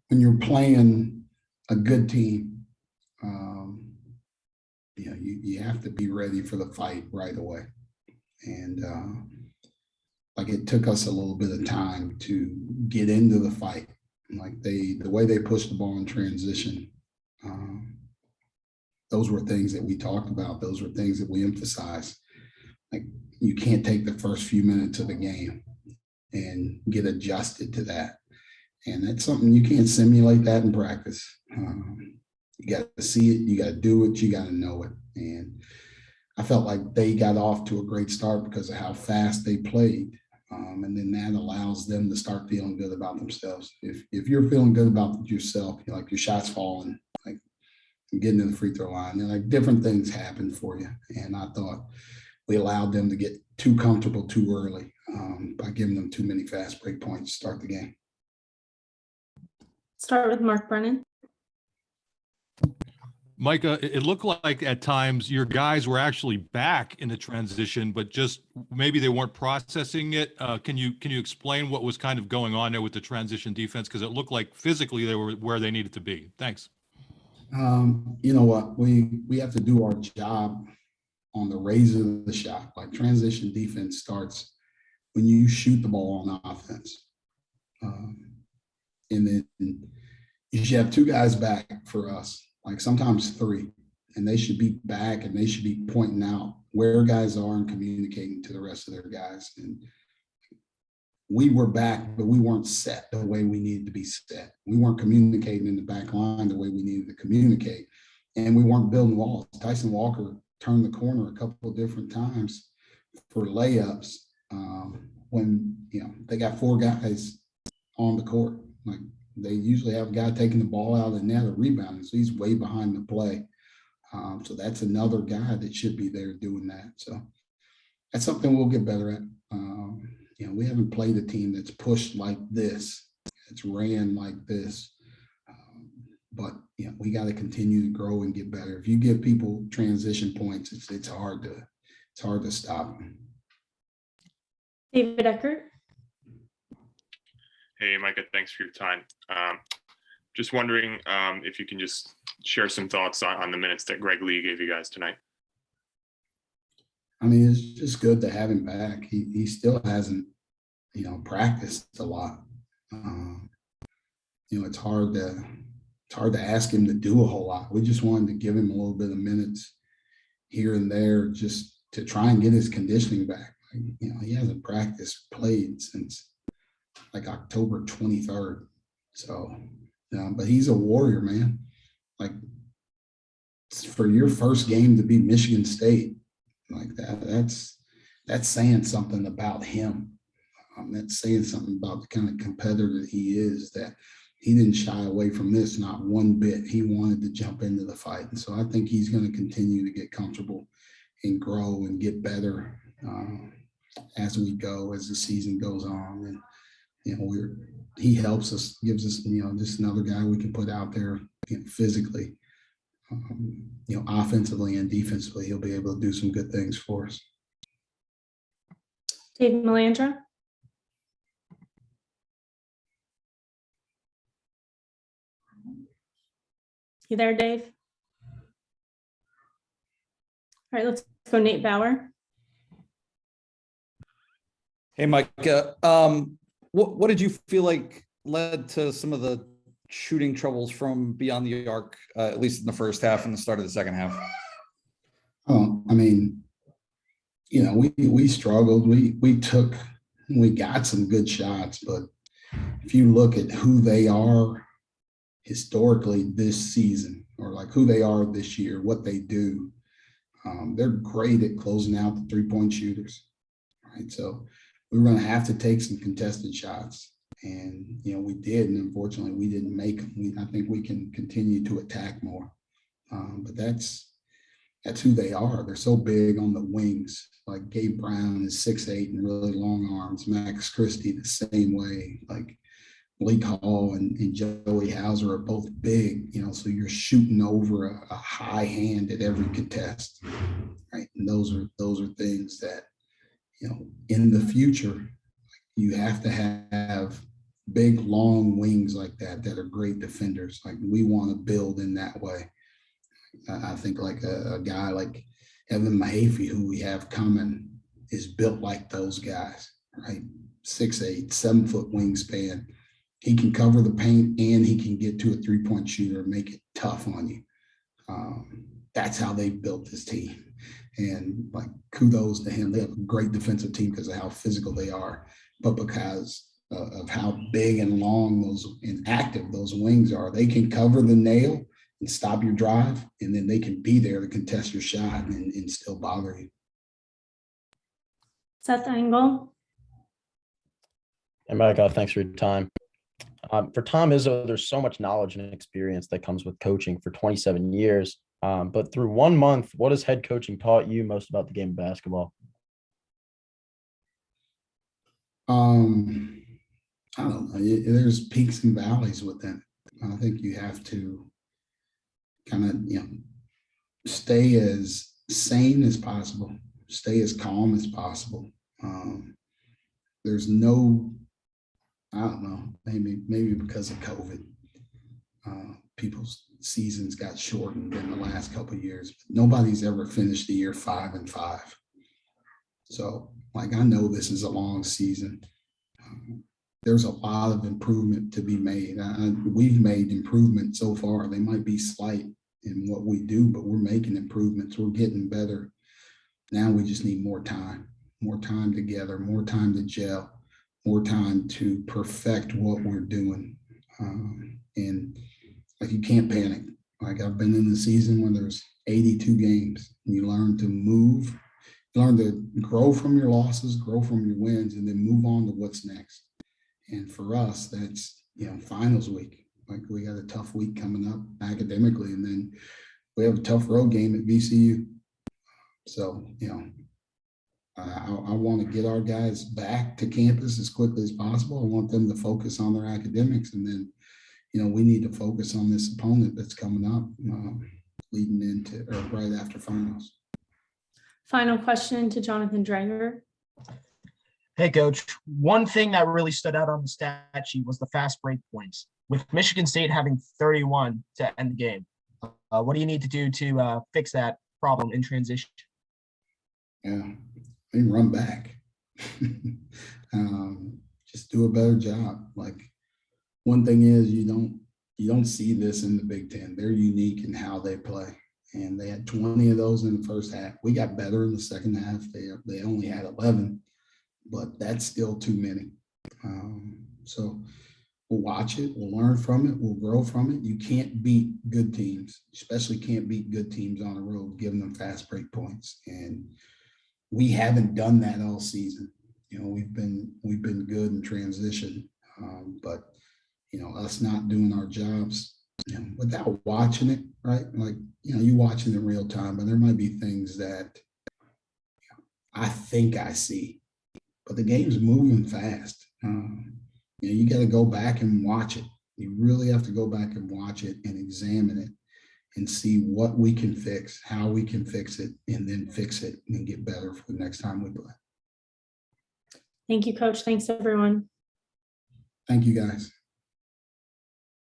when you're playing a good team, you have to be ready for the fight right away. And like it took us a little bit of time to get into the fight. Like the way they pushed the ball in transition, those were things that we talked about. Those were things that we emphasized. Like you can't take the first few minutes of the game and get adjusted to that. And that's something you can't simulate that in practice. You got to see it, you got to do it, you got to know it. And I felt like they got off to a great start because of how fast they played. And then that allows them to start feeling good about themselves. If you're feeling good about yourself, like your shots falling, like getting to the free throw line, and like different things happen for you. And I thought we allowed them to get too comfortable too early by giving them too many fast break points to start the game. Start with Mark Brennan. Micah, it looked like at times your guys were actually back in the transition, but just maybe they weren't processing it. Can you explain what was kind of going on there with the transition defense? Because it looked like physically they were where they needed to be. Thanks. You know what? We have to do our job on the raise of the shot. Like transition defense starts when you shoot the ball on offense. And then you should have two guys back for us, like sometimes three, and they should be back and they should be pointing out where guys are and communicating to the rest of their guys. And we were back, but we weren't set the way we needed to be set. We weren't communicating in the back line the way we needed to communicate, and we weren't building walls. Tyson Walker turned the corner a couple of different times for layups when they got four guys on the court. Like they usually have a guy taking the ball out of the net or rebounding, so he's way behind the play. So that's another guy that should be there doing that. So that's something we'll get better at. We haven't played a team that's pushed like this, it's ran like this. But we got to continue to grow and get better. If you give people transition points, it's hard to stop them. David Eckert. Hey, Micah, thanks for your time. Just wondering if you can just share some thoughts on the minutes that Greg Lee gave you guys tonight. I mean, it's just good to have him back. He still hasn't, practiced a lot. It's hard to ask him to do a whole lot. We just wanted to give him a little bit of minutes here and there just to try and get his conditioning back. He hasn't played since like October 23rd. So, but he's a warrior, man. Like for your first game to be Michigan State, like that's saying something about him. That's saying something about the kind of competitor that he is, that he didn't shy away from this, not one bit. He wanted to jump into the fight. And so I think he's going to continue to get comfortable and grow and get better as we go, as the season goes on. And, he helps us, gives us, just another guy we can put out there physically, offensively and defensively. He'll be able to do some good things for us. Dave Melandra. You there, Dave? All right, let's go Nate Bauer. Hey, Micah. What did you feel like led to some of the shooting troubles from beyond the arc, at least in the first half and the start of the second half? Oh, I mean, we struggled. We got some good shots, but if you look at who they are historically this season, or like who they are this year, what they do, they're great at closing out the three-point shooters, right? So we were going to have to take some contested shots, and we did, and unfortunately we didn't make them. I think we can continue to attack more, but that's who they are. They're so big on the wings. Like Gabe Brown is 6'8" and really long arms. Max Christie the same way. Like Blake Hall and Joey Hauser are both big, so you're shooting over a high hand at every contest, right? And those are things that, in the future, you have to have big, long wings like that that are great defenders. Like we want to build in that way. I think like a guy like Evan Mahaffey, who we have coming, is built like those guys, right? 6'8", 7-foot wingspan. He can cover the paint and he can get to a three-point shooter and make it tough on you. That's how they built this team. And like kudos to him. They have a great defensive team because of how physical they are, but because of how big and long those and active those wings are. They can cover the nail and stop your drive, and then they can be there to contest your shot and still bother you. Seth Engel. And Micah, thanks for your time. For Tom Izzo, there's so much knowledge and experience that comes with coaching for 27 years. But through 1 month, what has head coaching taught you most about the game of basketball? I don't know. There's peaks and valleys with them. I think you have to kind of, stay as sane as possible, stay as calm as possible. There's no, I don't know, maybe because of COVID, people's seasons got shortened in the last couple of years. Nobody's ever finished the year 5-5. So like, I know this is a long season. There's a lot of improvement to be made. We've made improvement so far. They might be slight in what we do, but we're making improvements. We're getting better. Now we just need more time together, more time to gel, more time to perfect what we're doing. And like, you can't panic. Like, I've been in the season when there's 82 games and you learn to move, you learn to grow from your losses, grow from your wins, and then move on to what's next. And for us, that's, finals week. Like, we got a tough week coming up academically, and then we have a tough road game at VCU. So, I want to get our guys back to campus as quickly as possible. I want them to focus on their academics, and then, we need to focus on this opponent that's coming up, leading into or right after finals. Final question to Jonathan Drager. Hey, Coach. One thing that really stood out on the stat sheet was the fast break points. With Michigan State having 31 to end the game, what do you need to do to fix that problem in transition? Yeah, they run back. Just do a better job. Like, one thing is, you don't see this in the Big Ten. They're unique in how they play, and they had 20 of those in the first half. We got better in the second half. They only had 11, but that's still too many. So we'll watch it. We'll learn from it. We'll grow from it. You can't beat good teams, especially can't beat good teams on the road, giving them fast break points. And we haven't done that all season. We've been good in transition, but us not doing our jobs without watching it, right? Like, you watching it in real time, but there might be things that I think I see, but the game's moving fast. You got to go back and watch it. You really have to go back and watch it and examine it and see what we can fix, how we can fix it, and then fix it and get better for the next time we play. Thank you, Coach. Thanks, everyone. Thank you, guys.